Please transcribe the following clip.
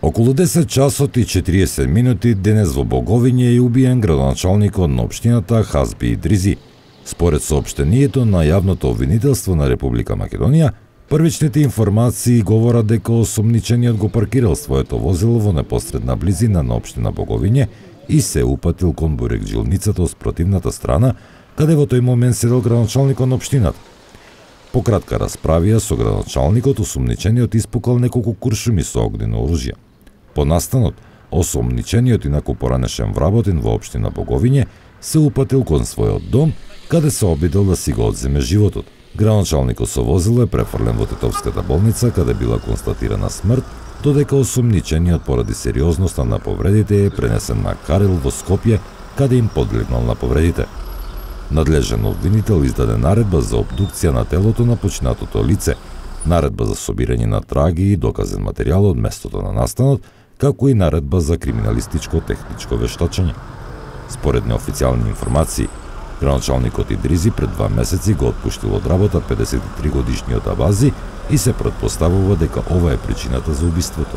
Околу 10 часот и 40 минути денес во Боговиње е убиен градоначалникот на општината Хазби Идризи. Според соопштението на јавното обвинителство на Република Македонија, првичните информации говорат дека осомничениот го паркирал своето возило во непосредна близина на општина Боговиње и се упатил кон бурехджилницата од спротивната страна, каде во тој момент седел градоначалникот на општината. По кратка расправија со градоначалникот, осомничениот испукал неколку куршуми со огнено оружје. По настанот, осомничениот инаку поранешен вработен во општина Боговиње се упатил кон својот дом, каде се обидел да си го одземе животот. Градоначалникот со возило е префрлен во Тетовската болница, каде била констатирана смрт, додека осомничениот поради сериозноста на повредите е пренесен на Карел во Скопје, каде им подлегнал на повредите. Надлежен обвинител издаде наредба за обдукција на телото на починатото лице, наредба за собирање на траги и доказен материјал од местото на настанот, како и наредба за криминалистичко-техничко вештачење. Според неофицијални информации, градоначалникот Идризи пред 2 месеци го отпуштил од работа 53 годишниот Абази и се претпоставува дека ова е причината за убиството.